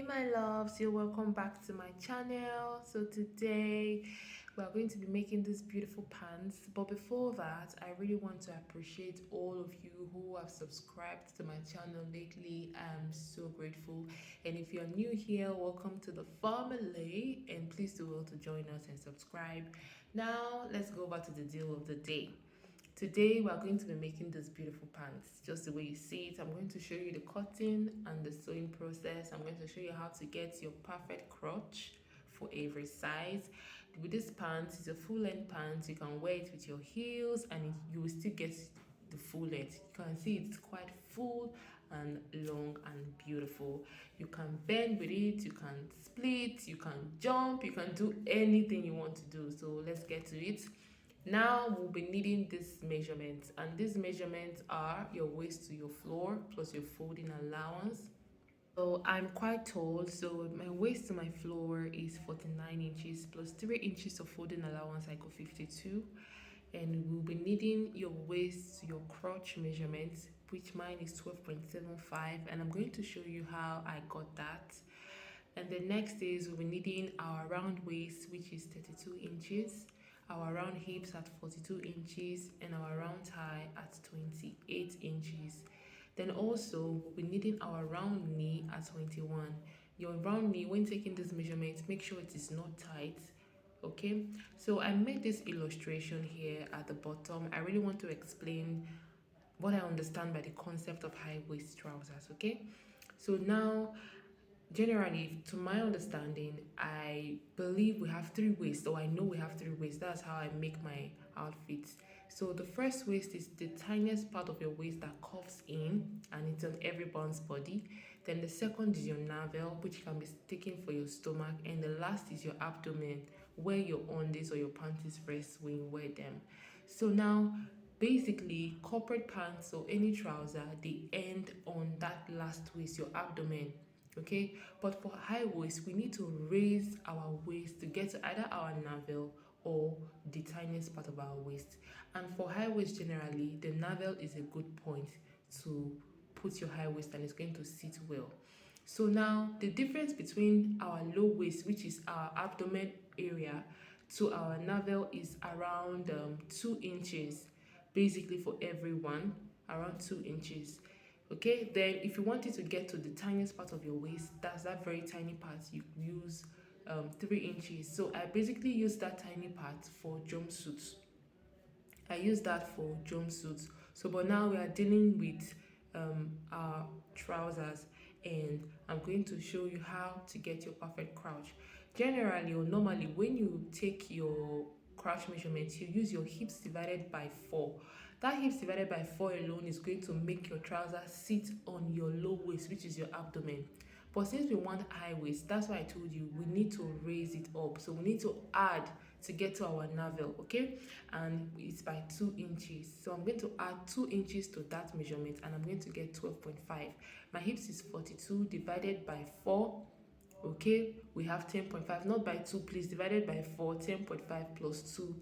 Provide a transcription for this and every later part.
my loves, you're welcome back to my channel. So today we are going to be making these beautiful pants, but before that I really want to appreciate all of you who have subscribed to my channel lately. I'm so grateful, and if you're new here, welcome to the family, and please do well to join us and subscribe. Now let's go back to the deal of the day. Today we are going to be making these beautiful pants just the way you see it. I'm going to show you the cutting and the sewing process. I'm going to show you how to get your perfect crotch for every size. With this pants, it's a full length pants. You can wear it with your heels and you will still get the full length. You can see it's quite full and long and beautiful. You can bend with it, you can split, you can jump, you can do anything you want to do. So let's get to it. Now we'll be needing these measurements, and these measurements are your waist to your floor plus your folding allowance. So I'm quite tall, so my waist to my floor is 49 inches plus 3 inches of folding allowance, I go 52. And we'll be needing your waist to your crotch measurements, which mine is 12.75, and I'm going to show you how I got that. And the next is we'll be needing our round waist, which is 32 inches, our round hips at 42 inches, and our round thigh at 28 inches. Then also we'll be needing our round knee at 21. Your round knee, when taking this measurement, make sure it is not tight. Okay, so I made this illustration here at the bottom. I really want to explain what I understand by the concept of high waist trousers. Okay, so now generally, to my understanding, I believe we have three waists, or I know we have three waists. That's how I make my outfits. So the first waist is the tiniest part of your waist that curves in, and it's on everyone's body. Then the second is your navel, which can be taken for your stomach, and the last is your abdomen, where your undies or your panties rest when you wear them. So now, basically, corporate pants or any trouser, they end on that last waist, your abdomen. Okay, but for high waist we need to raise our waist to get to either our navel or the tiniest part of our waist. And for high waist, generally the navel is a good point to put your high waist, and it's going to sit well. So now the difference between our low waist, which is our abdomen area, to our navel is around 2 inches, basically for everyone, around 2 inches. Okay, then if you wanted to get to the tiniest part of your waist, that's that very tiny part, you use 3 inches. So I basically use that tiny part for jumpsuits. I use that for jumpsuits. So but now we are dealing with our trousers, and I'm going to show you how to get your perfect crouch. Generally or normally, when you take your crouch measurements, you use your hips divided by 4. That hips divided by 4 alone is going to make your trouser sit on your low waist, which is your abdomen. But since we want high waist, that's why I told you we need to raise it up. So we need to add to get to our navel, okay? And it's by 2 inches. So I'm going to add 2 inches to that measurement, and I'm going to get 12.5. My hips is 42 divided by 4. Okay, we have 10.5, not by 2, please, divided by 4. 10.5 plus 2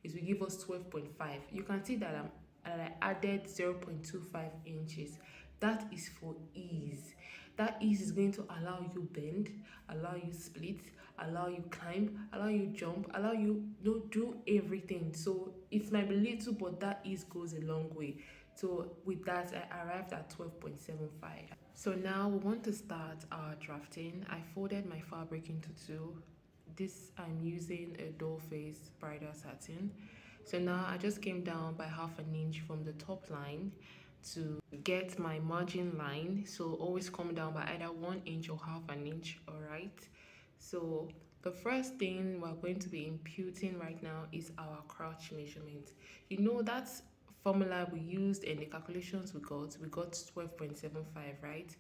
is will give us 12.5. You can see that I added 0.25 inches. That is for ease. That ease is going to allow you bend, allow you split, allow you climb, allow you jump, allow you, do everything. So it might be little, but that ease goes a long way. So with that, I arrived at 12.75. So now we want to start our drafting. I folded my fabric into two. This I'm using a doll face bridal satin. So now I just came down by half an inch from the top line to get my margin line. So always come down by either 1 inch or half an inch. All right, so the first thing we're going to be imputing right now is our crotch measurement. You know, that's formula we used and the calculations we got 12.75, right?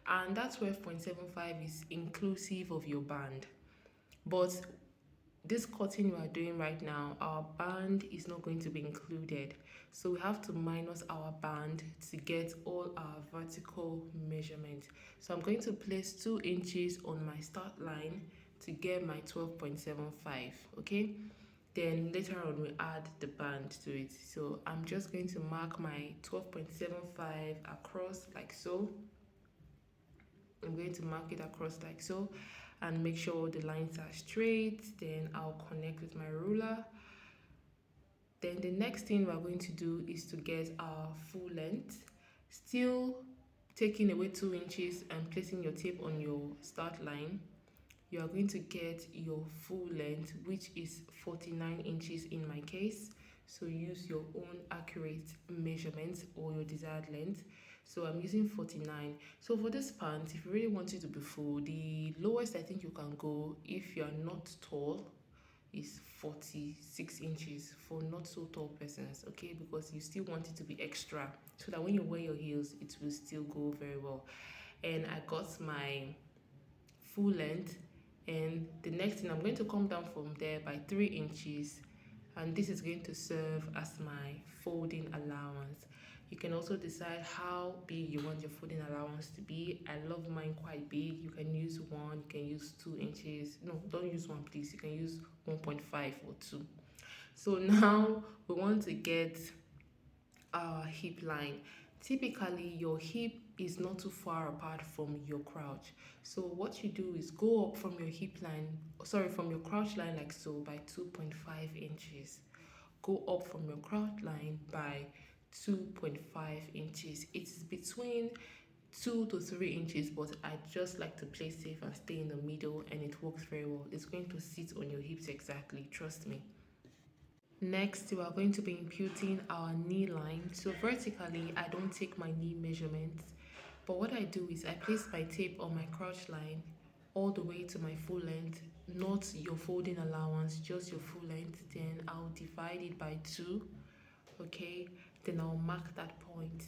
And that 12.75 is inclusive of your band. But this cutting we are doing right now, our band is not going to be included, so we have to minus our band to get all our vertical measurement. So I'm going to place 2 inches on my start line to get my 12.75. Okay, then later on we add the band to it. So I'm just going to mark my 12.75 across like so. I'm going to mark it across like so and make sure the lines are straight. Then I'll connect with my ruler. Then the next thing we're going to do is to get our full length. Still taking away 2 inches and placing your tape on your start line, you are going to get your full length, which is 49 inches in my case. So use your own accurate measurements or your desired length. So I'm using 49. So for this pant, if you really want it to be full, the lowest I think you can go if you are not tall is 46 inches for not so tall persons, okay? Because you still want it to be extra so that when you wear your heels, it will still go very well. And I got my full length, and the next thing I'm going to come down from there by 3 inches, and this is going to serve as my folding allowance. You can also decide how big you want your folding allowance to be. I love mine quite big. You can use 1, you can use 2 inches. No, don't use 1 please. You can use 1.5 or 2. So now we want to get our hip line. Typically, your hip is not too far apart from your crouch. So what you do is go up from your hip line, sorry, from your crouch line like so by 2.5 inches. Go up from your crouch line by 2.5 inches. It's between 2 to 3 inches, but I just like to play safe and stay in the middle, and it works very well. It's going to sit on your hips exactly, trust me. Next, we are going to be imputing our knee line. So vertically, I don't take my knee measurements, but what I do is I place my tape on my crotch line all the way to my full length, not your folding allowance, just your full length. Then I'll divide it by 2, okay? Then I'll mark that point.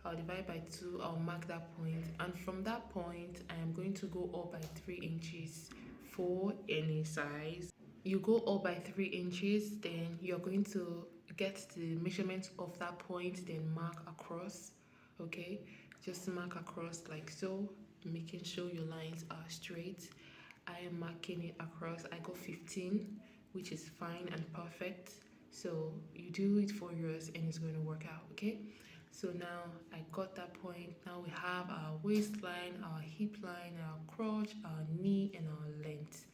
I'll divide by 2, I'll mark that point, and from that point, I am going to go up by 3 inches for any size. You go up by 3 inches, then you're going to get the measurement of that point, then mark across, okay? Just mark across like so, making sure your lines are straight. I am marking it across. I got 15, which is fine and perfect. So you do it for yours and it's going to work out, okay? So now I got that point. Now we have our waistline, our hip line, our crotch, our knee, and our length.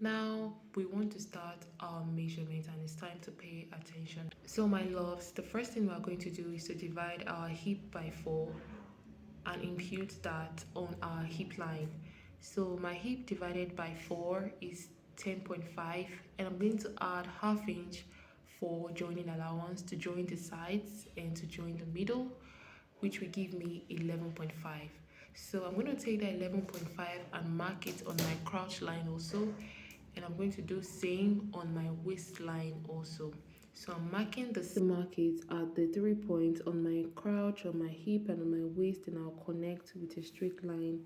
Now we want to start our measurement and it's time to pay attention. So my loves, the first thing we're going to do is to divide our hip by 4 and impute that on our hip line. So my hip divided by 4 is 10.5, and I'm going to add half inch for joining allowance to join the sides and to join the middle, which will give me 11.5. So I'm going to take that 11.5 and mark it on my crouch line also, and I'm going to do same on my waistline also. So I'm marking the markings at the 3 points on my crouch, on my hip, and on my waist, and I'll connect with a straight line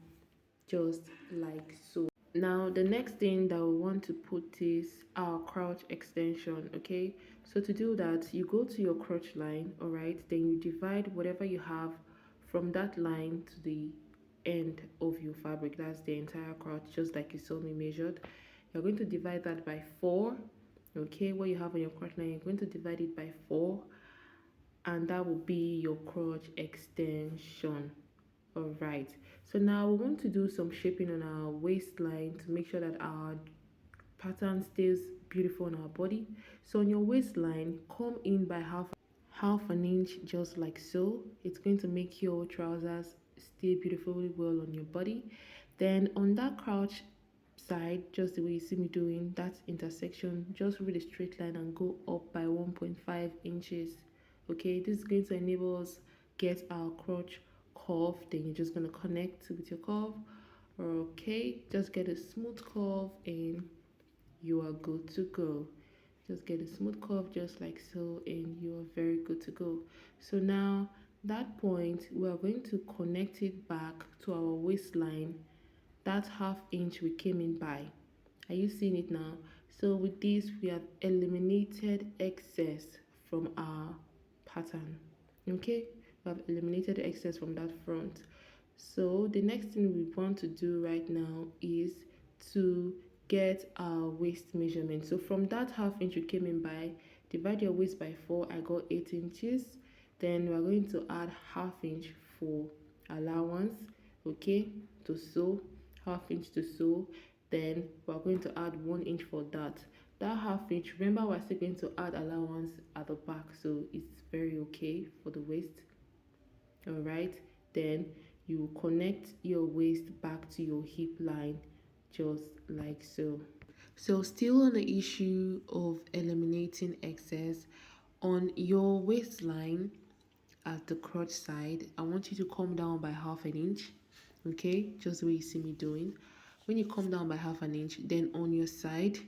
just like so. Now the next thing that we want to put is our crouch extension, okay? So to do that, you go to your crotch line, all right? Then you divide whatever you have from that line to the end of your fabric. That's the entire crotch, just like you saw me measured. You're going to divide that by 4, okay? What you have on your crotch line, you're going to divide it by 4, and that will be your crotch extension. All right, so now we want to do some shaping on our waistline to make sure that our pattern stays beautiful on our body. So on your waistline, come in by half an inch, just like so. It's going to make your trousers stay beautifully well on your body. Then on that crouch side, just the way you see me doing that intersection, just read a straight line and go up by 1.5 inches. Okay, this is going to enable us get our crotch curve. Then you're just going to connect with your curve. Okay, just get a smooth curve and you are good to go. Just get a smooth curve just like so and you are very good to go. So now that point, we are going to connect it back to our waistline, that half inch we came in by. Are you seeing it now? So with this, we have eliminated excess from our pattern. Okay, we have eliminated excess from that front. So the next thing we want to do right now is to get our waist measurement. So from that half inch you came in by, divide your waist by 4. I got 8 inches. Then we are going to add half inch for allowance. okay, to sew, half inch to sew. Then we're going to add 1 inch for that. That half inch, remember we're still going to add allowance at the back, so it's very okay for the waist. All right, then you connect your waist back to your hip line, just like so. So still on the issue of eliminating excess on your waistline at the crotch side, I want you to come down by half an inch, okay, just the way you see me doing. When you come down by half an inch, then on your side,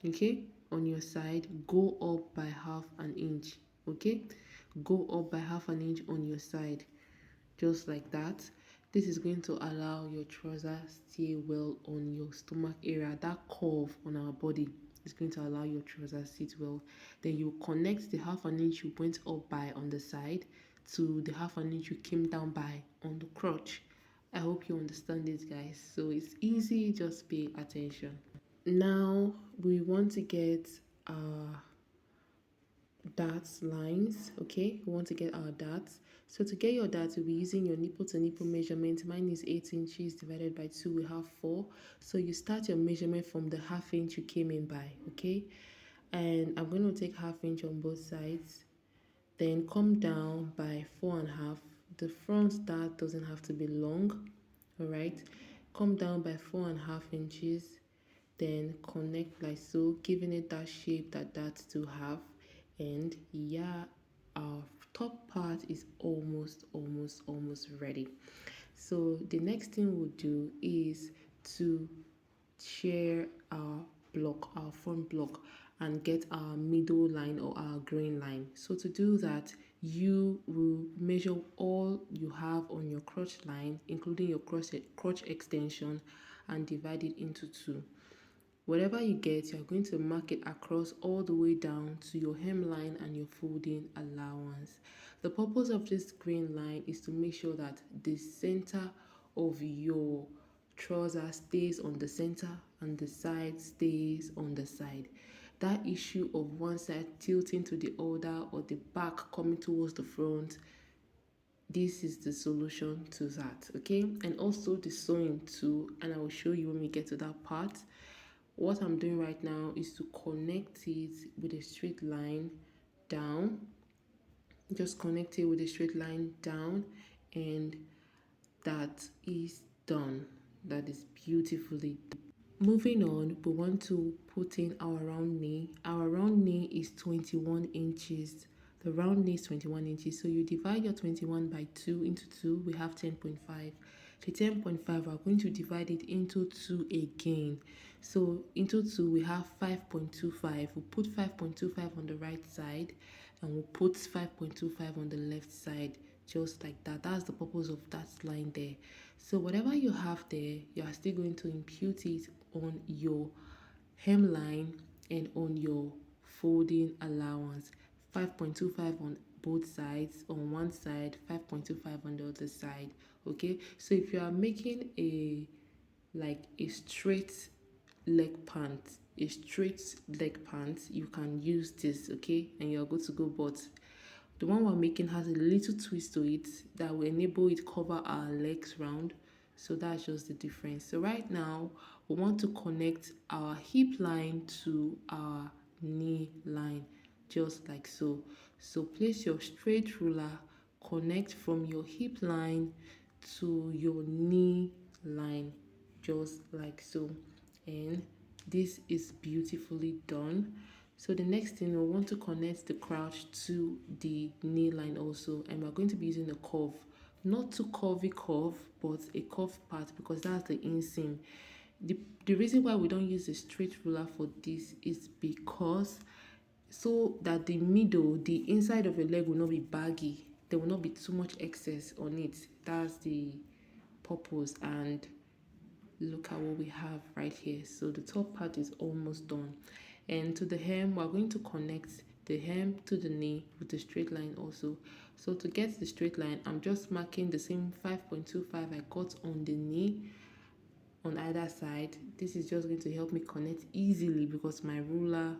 okay, on your side, go up by half an inch, okay, go up by half an inch on your side, just like that. This is going to allow your trouser stay well on your stomach area. That curve on our body is going to allow your trouser sit well. Then you connect the half an inch you went up by on the side to the half an inch you came down by on the crotch. I hope you understand this, guys. So it's easy, just pay attention. Now we want to get our darts lines, okay, we want to get our darts. So to get your darts, you'll be using your nipple to nipple measurement. Mine is 8 inches divided by 2, we have 4. So you start your measurement from the half inch you came in by, okay, and I'm going to take half inch on both sides, then come down by 4.5. The front dart doesn't have to be long, all right, come down by 4.5 inches, then connect like so, giving it that shape that to have. And yeah, our top part is almost ready. So the next thing we'll do is to share our block, our front block, and get our middle line or our grain line. So to do that, you will measure all you have on your crotch line, including your crotch extension, and divide it into 2. Whatever you get, you're going to mark it across all the way down to your hemline and your folding allowance. The purpose of this green line is to make sure that the center of your trouser stays on the center and the side stays on the side. That issue of one side tilting to the other or the back coming towards the front, this is the solution to that, okay? And also the sewing too, and I will show you when we get to that part. What I'm doing right now is to connect it with a straight line down. Just connect it with a straight line down, and that is done. That is beautifully done. Moving on, we want to put in our round knee. Our round knee is 21 inches. The round knee is 21 inches. So you divide your 21 by 2 into 2, we have 10.5. The 10.5, we're going to divide it into 2 again. So into 2, we have 5.25. We'll put 5.25 on the right side, and we'll put 5.25 on the left side, just like that. That's the purpose of that line there. So whatever you have there, you are still going to impute it on your hemline and on your folding allowance. 5.25 on both sides, on one side, 5.25 on the other side. Okay, so if you are making a straight leg pant, you can use this, okay, and you're good to go. But the one we're making has a little twist to it that will enable it cover our legs round. So that's just the difference. So right now we want to connect our hip line to our knee line, just like so. So place your straight ruler, connect from your hip line to your knee line, just like so. And this is beautifully done. So the next thing, we want to connect the crotch to the knee line also, and we're going to be using a curve, not too curvy curve, but a curved part, because that's the inseam. The reason why we don't use a straight ruler for this is because so that the middle, the inside of your leg will not be baggy. There will not be too much excess on it. That's the purpose. And look at what we have right here. So the top part is almost done. And to the hem, we're going to connect the hem to the knee with a straight line also. So to get the straight line, I'm just marking the same 5.25 I got on the knee on either side. This is just going to help me connect easily because my ruler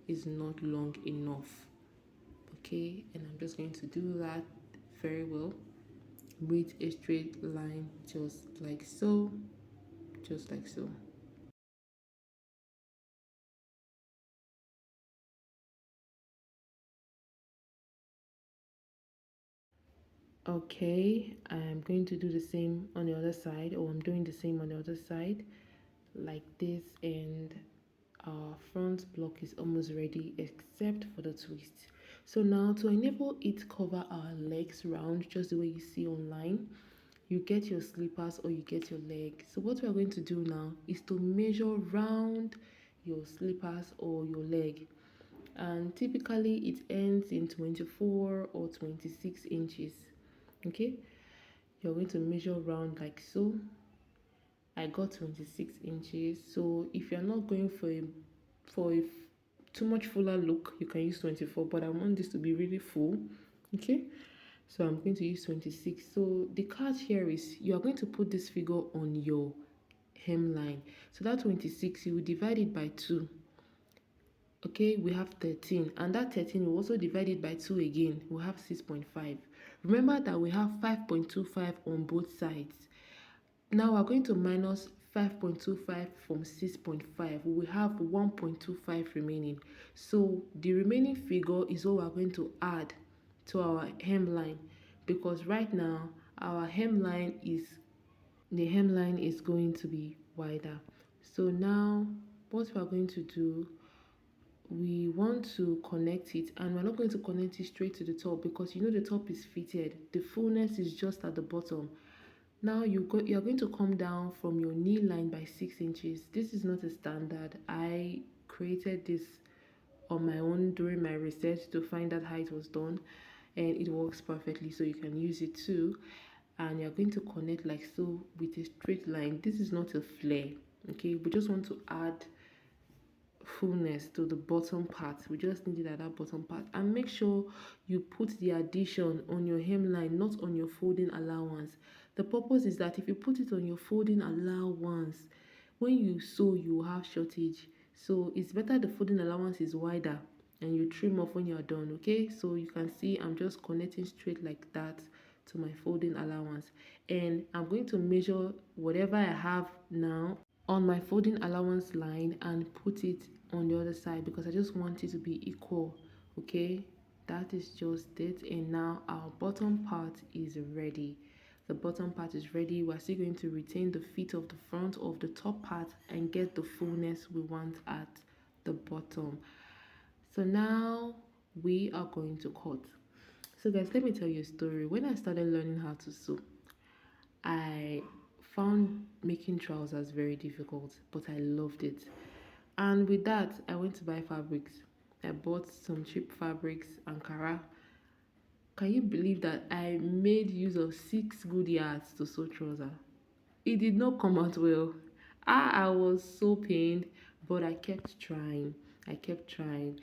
is not long enough. Okay, and I'm just going to do that very well. with a straight line, just like so, just like so. Okay, I'm going to do the same on the other side, or I'm doing the same on the other side, like this, and our front block is almost ready except for the twist. So now to enable it cover our legs round just the way you see online, you get your slippers or you get your leg. So what we are going to do now is to measure round your slippers or your leg, and typically it ends in 24 or 26 inches. Okay, you're going to measure round like so. I got 26 inches. So if you're not going for a too much fuller look, you can use 24, but I want this to be really full. Okay, so I'm going to use 26. So the catch here is you are going to put this figure on your hemline. So that 26, you will divide it by 2. Okay, we have 13, and that 13 we also divide it by 2 again. We have 6.5. Remember that we have 5.25 on both sides. Now we're going to minus 5.25 from 6.5. We will have 1.25 remaining. So the remaining figure is what we're going to add to our hemline, because right now our hemline is going to be wider. So now what we're going to do, we want to connect it, and we're not going to connect it straight to the top because you know the top is fitted. The fullness is just at the bottom. Now you're going to come down from your knee line by 6 inches. This is not a standard. I created this on my own during my research to find out how it was done, and it works perfectly, so you can use it too. And you're going to connect like so with a straight line. This is not a flare. Okay, we just want to add fullness to the bottom part. We just need it at that bottom part, and make sure you put the addition on your hemline, not on your folding allowance. The purpose is that if you put it on your folding allowance, when you sew you have shortage. So it's better the folding allowance is wider and you trim off when you're done. Okay, so you can see I'm just connecting straight like that to my folding allowance, and I'm going to measure whatever I have now on my folding allowance line and put it on the other side because I just want it to be equal. Okay, that is just it. And now our bottom part is ready. The bottom part is ready. We're still going to retain the fit of the front of the top part and get the fullness we want at the bottom. So now we are going to cut. So guys, let me tell you a story. When I started learning how to sew, I found making trousers very difficult, but I loved it. And with that, I went to buy fabrics. I bought some cheap fabrics, Ankara. Can you believe that I made use of 6 good yards to sew trouser? It did not come out well. I was so pained, but I kept trying. I kept trying.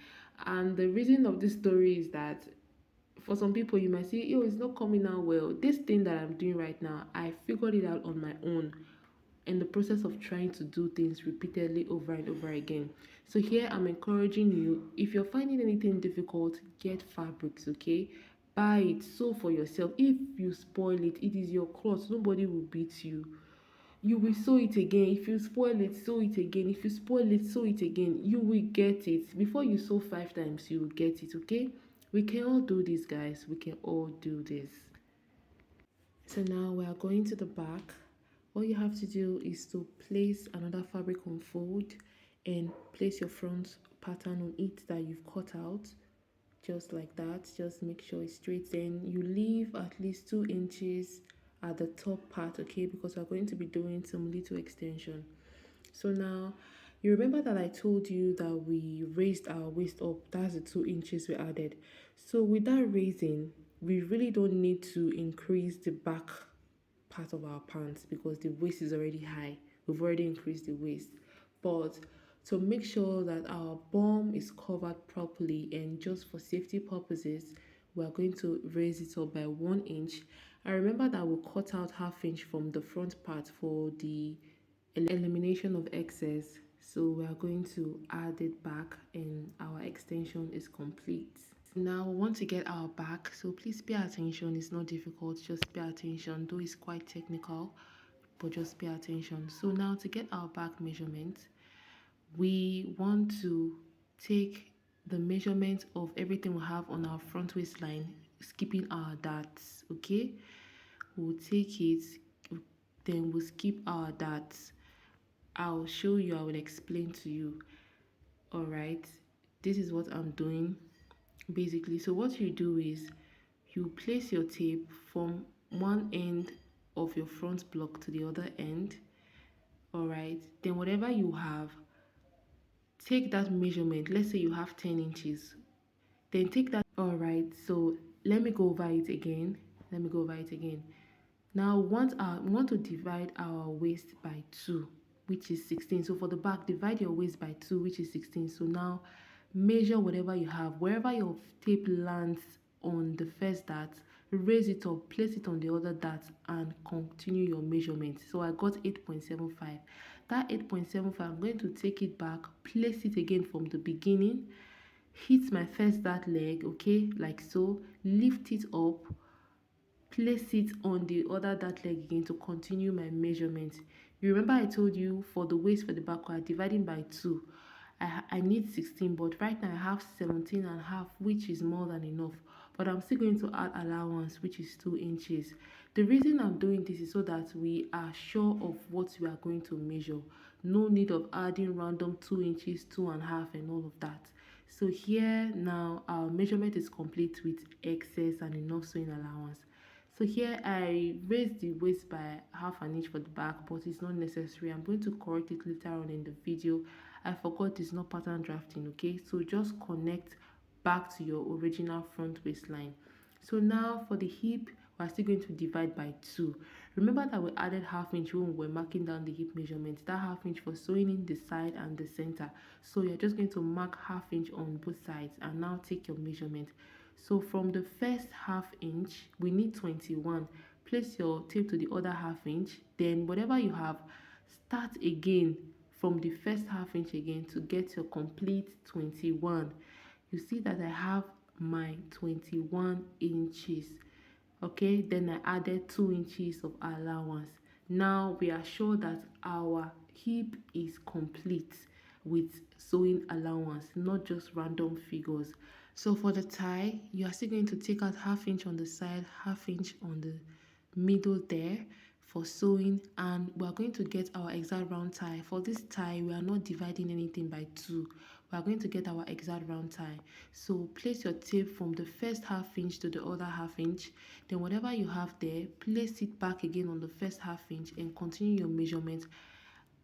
And the reason of this story is that for some people you might say, yo, it's not coming out well. This thing that I'm doing right now, I figured it out on my own in the process of trying to do things repeatedly over and over again. So here I'm encouraging you, if you're finding anything difficult, get fabrics. Okay, buy it, sew for yourself. If you spoil it, it is your cloth, nobody will beat you. You will sew it again. If you spoil it, sew it again. If you spoil it, sew it again. You will get it. Before you sew 5 times, you will get it. Okay, we can all do this, guys. We can all do this. So now we are going to the back. All you have to do is to place another fabric on fold and place your front pattern on it that you've cut out, just like that. Just make sure it's straight. Then you leave at least 2 inches at the top part, okay, because we're going to be doing some little extension. So now you remember that I told you that we raised our waist up. That's the 2 inches we added. So with that raising, we really don't need to increase the back part of our pants because the waist is already high. We've already increased the waist. But to make sure that our bum is covered properly and just for safety purposes, we are going to raise it up by 1 inch. I remember that we cut out ½ inch from the front part for the elimination of excess. So we are going to add it back and our extension is complete. Now we want to get our back, so please pay attention. It's not difficult, just pay attention, though it's quite technical, but just pay attention. So now to get our back measurement, we want to take the measurement of everything we have on our front waistline, skipping our darts. Okay, we'll take it, then we'll skip our darts. I'll show you, I will explain to you. All right, this is what I'm doing basically. So what you do is you place your tape from one end of your front block to the other end. All right, then whatever you have, take that measurement. Let's say you have 10 inches, then take that. All right, so let me go over it again. Now we want to divide our waist by 2, which is 16. So for the back, divide your waist by 2, which is 16. So now measure whatever you have. Wherever your tape lands on the first dart, raise it up, place it on the other dart, and continue your measurement. So I got 8.75. That 8.75, I'm going to take it back, place it again from the beginning, hit my first dart leg, okay, like so, lift it up, place it on the other dart leg again to continue my measurement. You remember I told you for the waist for the back, we are dividing by 2. I need 16, but right now I have 17 and a half, which is more than enough. But I'm still going to add allowance, which is 2 inches. The reason I'm doing this is so that we are sure of what we are going to measure. No need of adding random 2 inches, 2.5, and all of that. So here now our measurement is complete with excess and enough sewing allowance. So here I raised the waist by half an inch for the back, but it's not necessary. I'm going to correct it later on in the video. I forgot it's not pattern drafting, okay? So just connect back to your original front waistline. So now for the hip, we're still going to divide by 2. Remember that we added half inch when we were marking down the hip measurement. That half inch for sewing in the side and the center. So you're just going to mark half inch on both sides and now take your measurement. So from the first half inch, we need 21. Place your tape to the other half inch. Then whatever you have, start again from the first half inch again to get your complete 21. You see that I have my 21 inches. Okay, then I added 2 inches of allowance. Now we are sure that our hip is complete with sewing allowance, not just random figures. So for the tie, you are still going to take out half inch on the side, half inch on the middle there for sewing, and we are going to get our exact round tie. For this tie, we are not dividing anything by 2. We are going to get our exact round tie. So place your tape from the first half inch to the other half inch. Then whatever you have there, place it back again on the first half inch and continue your measurement.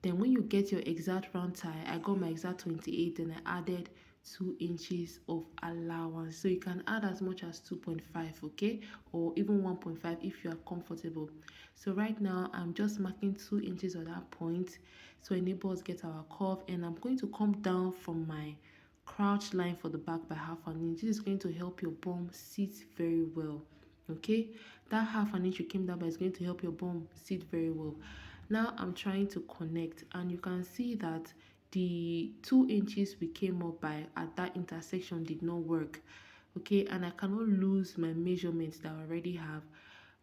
Then when you get your exact round tie, I got my exact 28 and I added 2 inches of allowance. So you can add as much as 2.5, okay, or even 1.5 if you are comfortable. So right now I'm just marking 2 inches at that point so enable us get our curve, and I'm going to come down from my crouch line for the back by half an inch. This is going to help your bum sit very well. Okay, that half an inch you came down by is going to help your bum sit very well. Now I'm trying to connect, and you can see that the 2 inches we came up by at that intersection did not work. Okay, and I cannot lose my measurements that I already have.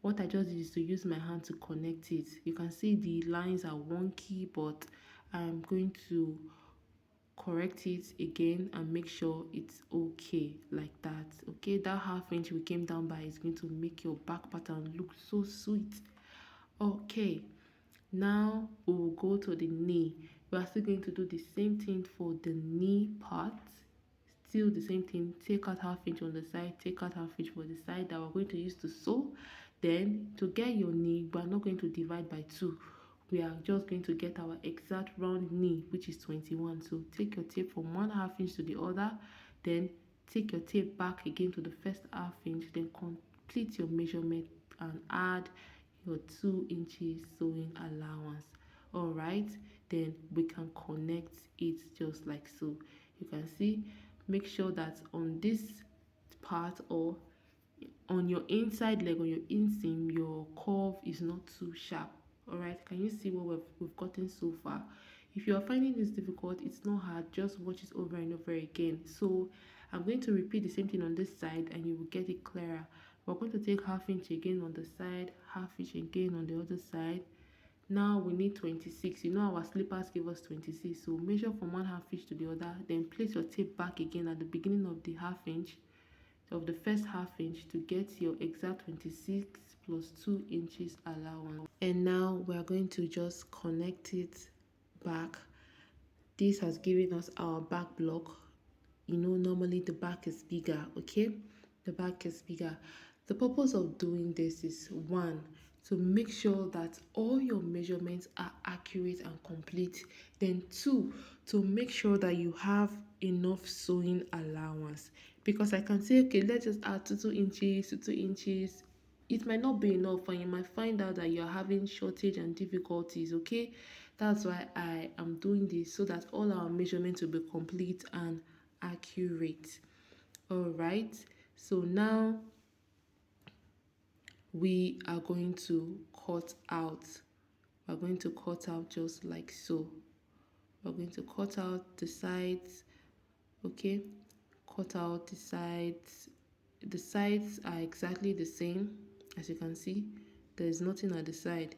What I just did is to use my hand to connect it. You can see the lines are wonky, but I'm going to correct it again and make sure it's okay like that. Okay, that half inch we came down by is going to make your back pattern look so sweet. Okay, now we will go to the knee. We are still going to do the same thing for the knee part. Still the same thing, take out half inch on the side, take out half inch for the side that we're going to use to sew. Then to get your knee, we are not going to divide by 2. We are just going to get our exact round knee, which is 21. So take your tape from one half inch to the other, then take your tape back again to the first half inch, then complete your measurement and add your 2 inches sewing allowance. All right, then we can connect it just like so. You can see, make sure that on this part or on your inside leg, on your inseam, your curve is not too sharp. All right, can you see what we've gotten so far? If you are finding this difficult, it's not hard, just watch it over and over again. So I'm going to repeat the same thing on this side and you will get it clearer. We're going to take half inch again on the side, half inch again on the other side. Now we need 26. You know our slippers give us 26. So measure from one half inch to the other. Then place your tape back again at the beginning of the half inch, of the first half inch, to get your exact 26 plus 2 inches allowance. And now we are going to just connect it back. This has given us our back block. You know, normally the back is bigger, okay? The back is bigger. The purpose of doing this is, one, to make sure that all your measurements are accurate and complete. Then two, to make sure that you have enough sewing allowance. Because I can say, okay, let's just add 2 inches to 2 inches. It might not be enough and you might find out that you're having shortage and difficulties, okay? That's why I am doing this, so that all our measurements will be complete and accurate. All right, so now we are going to cut out. We're going to cut out just like so. We're going to cut out the sides, okay? Cut out the sides. The sides are exactly the same. As you can see, there is nothing at the side.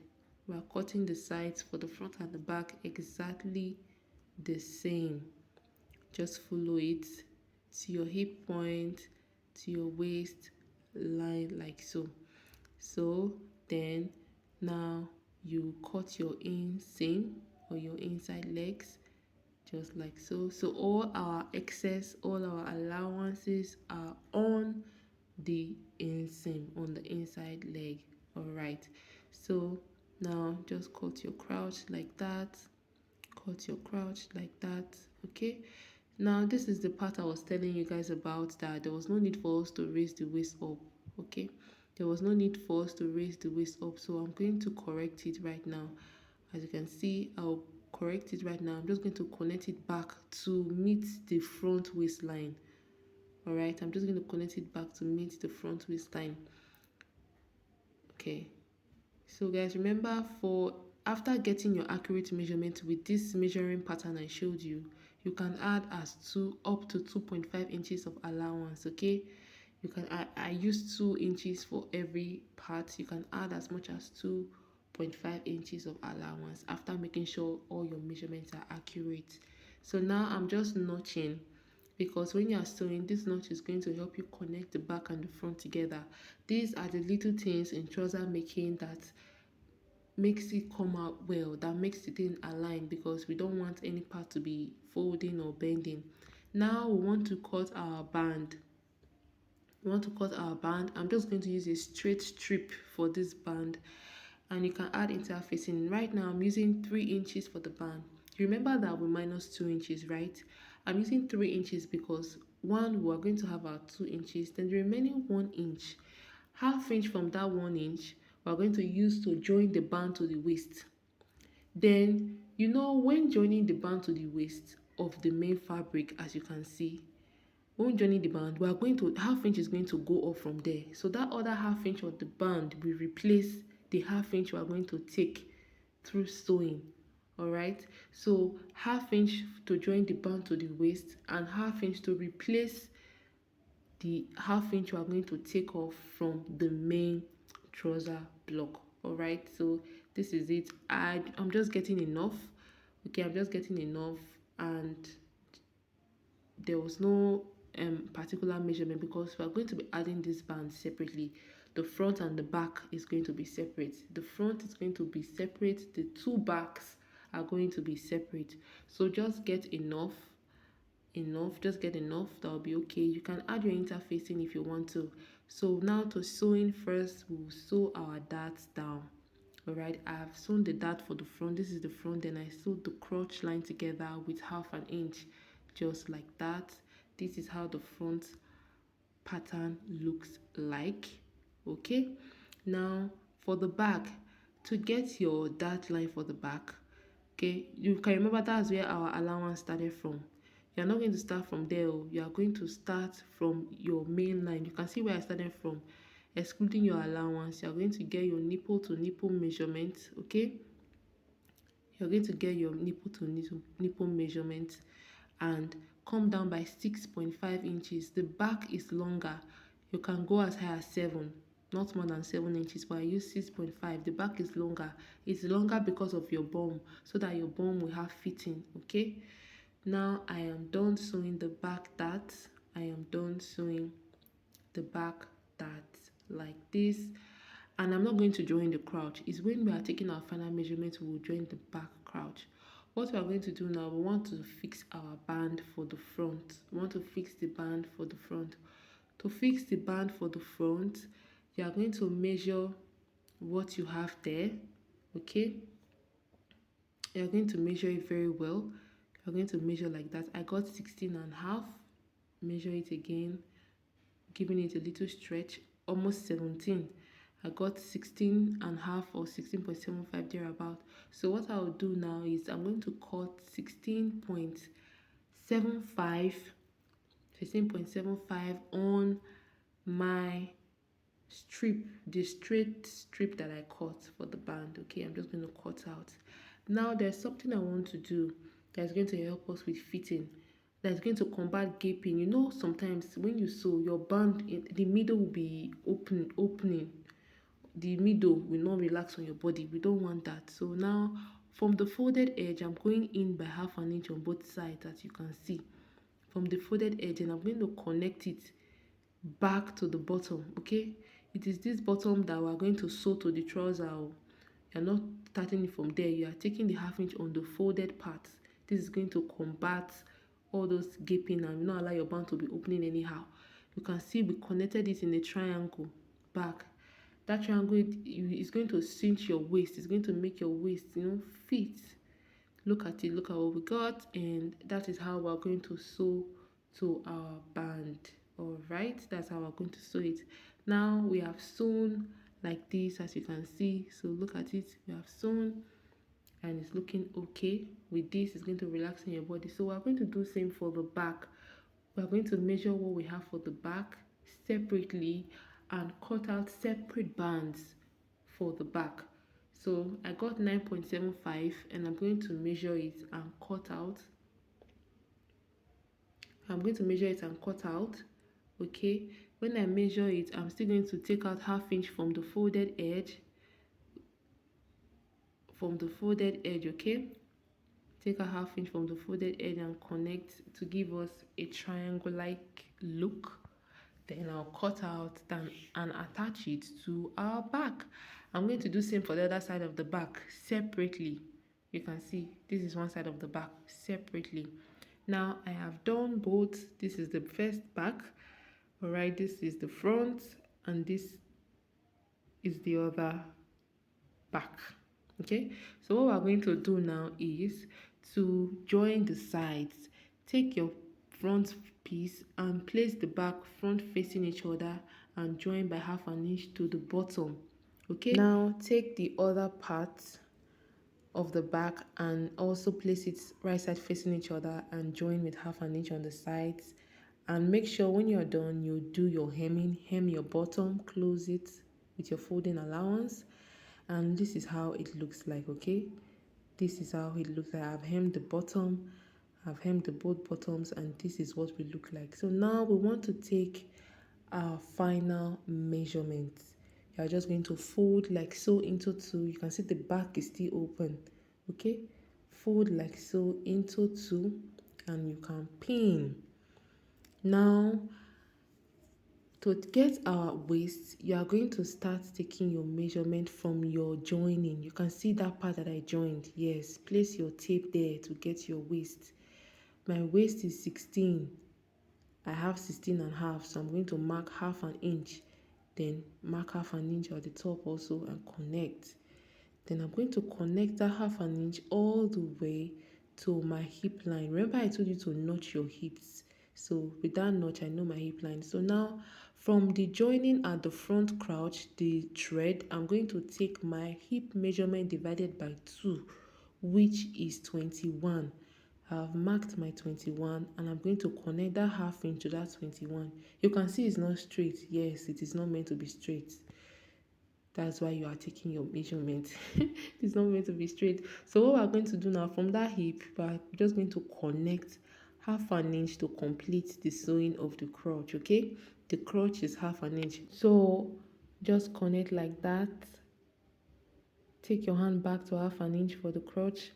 We are cutting the sides for the front and the back exactly the same. Just follow it to your hip point, to your waist line, like so. So then now you cut your inseam or your inside legs just like so. So all our excess, all our allowances are on the inseam, on the inside leg. All right, so now just cut your crotch like that, cut your crotch like that, okay? Now this is the part I was telling you guys about, that there was no need for us to raise the waist up, okay? There was no need for us to raise the waist up, so I'm going to correct it right now. As you can see, I'll correct it right now. I'm just going to connect it back to meet the front waistline. All right, I'm just going to connect it back to meet the front waistline. Okay, so guys, remember, for after getting your accurate measurement with this measuring pattern I showed you, you can add as up to 2.5 inches of allowance, okay? You can I use 2 inches for every part. You can add as much as 2.5 inches of allowance after making sure all your measurements are accurate. So now I'm just notching, because when you are sewing, this notch is going to help you connect the back and the front together. These are the little things in trouser making that makes it come out well, that makes the thing align, because we don't want any part to be folding or bending. Now we want to cut our band. I'm just going to use a straight strip for this band, and you can add interfacing. Right now I'm using 3 inches for the band. Remember that we minus 2 inches, right? I'm using 3 inches because, one, we're going to have our 2 inches, then the remaining 1 inch, half inch from that 1 inch, we're going to use to join the band to the waist. Then, you know, when joining the band to the waist of the main fabric, as you can see, when joining the band, we are going to, half inch is going to go off from there. So that other half inch of the band will replace the half inch we are going to take through sewing. All right, so half inch to join the band to the waist, and half inch to replace the half inch we are going to take off from the main trouser block. All right, so this is it. I'm just getting enough. Okay, I'm just getting enough, and there was no particular measurement, because we are going to be adding this band separately. The front and the back is going to be separate. The front is going to be separate. The two backs are going to be separate. So just get enough. Just get enough. That will be okay. You can add your interfacing if you want to. So now to sewing, first we'll sew our darts down. All right, I have sewn the dart for the front. This is the front. Then I sewed the crotch line together with half an inch, just like that. This is how the front pattern looks like. Okay, now for the back, to get your dart line for the back, okay, you can remember that's where our allowance started from. You're not going to start from there. You are going to start from your main line. You can see where I started from, excluding your allowance. You're going to get your nipple to nipple measurement, okay? You're going to get your nipple to nipple measurement and come down by 6.5 inches. The back is longer. You can go as high as 7, not more than 7 inches, but I use 6.5. The back is longer. It's longer because of your bum, so that your bum will have fitting, okay? Now I am done sewing the back dart. I am done sewing the back dart like this. And I'm not going to join the crotch. It's when we are taking our final measurement, we will join the back crotch. What we are going to do now, we want to fix our band for the front. We want to fix the band for the front. To fix the band for the front, you are going to measure what you have there, okay? You're going to measure it very well. You're going to measure like that. I got 16.5. Measure it again, giving it a little stretch, almost 17. I got 16.5 or 16.75 thereabout. So what I'll do now is I'm going to cut 16.75 on my strip, the straight strip that I cut for the band. Okay, I'm just going to cut out. Now there's something I want to do that's going to help us with fitting, that's going to combat gaping. You know, sometimes when you sew, your band in the middle will be opening. The middle will not relax on your body. We don't want that. So now from the folded edge, I'm going in by 1/2 inch on both sides, as you can see. From the folded edge, and I'm going to connect it back to the bottom, okay? It is this bottom that we're going to sew to the trouser. You're not starting it from there. You are taking the 1/2 inch on the folded part. This is going to combat all those gaping and not allow your band to be opening anyhow. You can see we connected it in a triangle back. That triangle is going to cinch your waist. It's going to make your waist, fit. Look at it. Look at what we got, and that is how we're going to sew to our band. All right, that's how we're going to sew it. Now we have sewn like this, as you can see. So look at it. We have sewn, and it's looking okay. With this, it's going to relax in your body. So we're going to do same for the back. We're going to measure what we have for the back separately and cut out separate bands for the back. So I got 9.75, and I'm going to measure it and cut out. I'm going to measure it and cut out. Okay, when I measure it, I'm still going to take out 1/2 inch from the folded edge. Okay, take a 1/2 inch from the folded edge and connect to give us a triangle-like look. Then I'll cut out and attach it to our back. I'm going to do same for the other side of the back separately. You can see this is one side of the back separately. Now I have done both. This is the first back. All right, this is the front, and this is the other back. Okay, so what we're going to do now is to join the sides. Take your front piece and place the back front facing each other and join by 1/2 inch to the bottom. Okay, now take the other part of the back and also place it right side facing each other and join with 1/2 inch on the sides. And make sure when you're done, you do your hemming. Hem your bottom, close it with your folding allowance, and this is how it looks like. Okay, this is how it looks like. I've hemmed the bottom, I've hemmed the both bottoms, and this is what we look like. So now we want to take our final measurement. You are just going to fold like so into 2. You can see the back is still open. Okay, fold like so into 2, and you can pin. Now to get our waist, you are going to start taking your measurement from your joining. You can see that part that I joined. Yes, place your tape there to get your waist. My waist is 16. I have 16.5, so I'm going to mark 1/2 inch, then mark 1/2 inch at the top also and connect. Then I'm going to connect that 1/2 inch all the way to my hip line. Remember I told you to notch your hips. So with that notch, I know my hip line. So now from the joining at the front crotch, the thread, I'm going to take my hip measurement divided by 2, which is 21. I've marked my 21, and I'm going to connect that 1/2 inch to that 21. You can see it's not straight. Yes, it is not meant to be straight. That's why you are taking your measurement. It's not meant to be straight. So what we're going to do now, from that hip, we're just going to connect half an inch to complete the sewing of the crotch. Okay, the crotch is half an inch, so just connect like that. Take your hand back to half an inch for the crotch,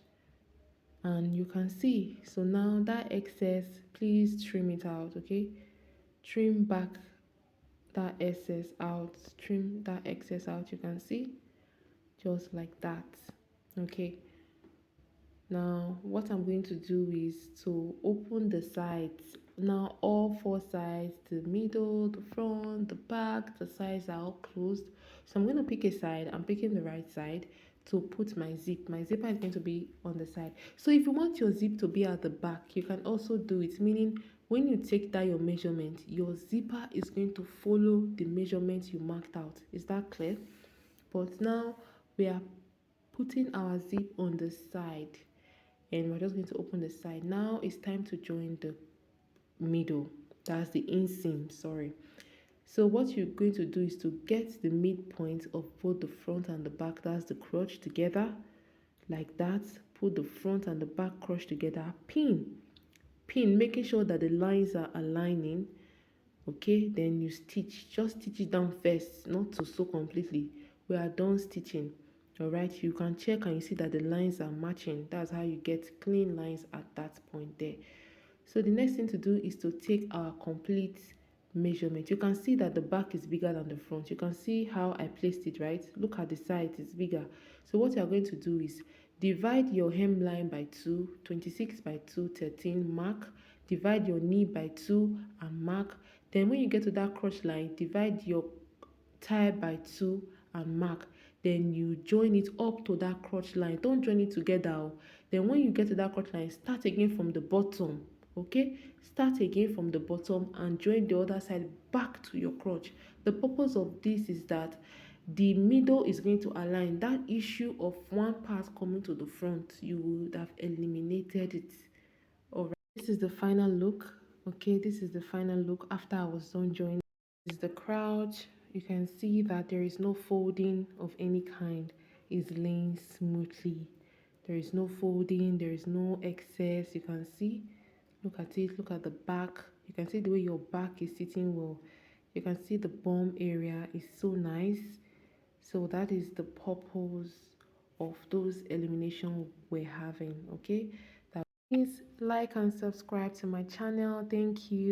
and you can see. So now that excess, please trim it out. Okay, trim back that excess out, trim that excess out. You can see, just like that. Okay, now what I'm going to do is to open the sides. Now all four sides, the middle, the front, the back, the sides are all closed. So I'm going to pick a side. I'm picking the right side to put my zip. My zipper is going to be on the side. So if you want your zip to be at the back, you can also do it, meaning when you take that your measurement, your zipper is going to follow the measurement you marked out. Is that clear? But now we are putting our zip on the side, and we're just going to open the side. Now it's time to join the middle. That's the inseam, sorry. So what you're going to do is to get the midpoint of both the front and the back, that's the crotch, together like that. Put the front and the back crotch together, pin, making sure that the lines are aligning. Okay, then you stitch, just stitch it down first, not to sew completely. We are done stitching. All right, you can check and you see that the lines are matching. That's how you get clean lines at that point there. So the next thing to do is to take our complete measurement. You can see that the back is bigger than the front. You can see how I placed it, right? Look at the side, it's bigger. So what you are going to do is divide your hemline by 2, 26 by 2, 13, mark. Divide your knee by 2 and mark. Then when you get to that crotch line, divide your thigh by 2 and mark. Then you join it up to that crotch line. Don't join it together. Then when you get to that crotch line, start again from the bottom. Okay, start again from the bottom and join the other side back to your crotch. The purpose of this is that the middle is going to align. That issue of one part coming to the front, you would have eliminated it. All right, this is the final look. Okay, this is the final look after I was done joining. This is the crotch. You can see that there is no folding of any kind. It's laying smoothly. There is no folding, there is no excess. You can see, look at it, look at the back. You can see the way your back is sitting well. You can see the bum area is so nice. So that is the purpose of those elimination we're having. Okay, that, please like and subscribe to my channel. Thank you.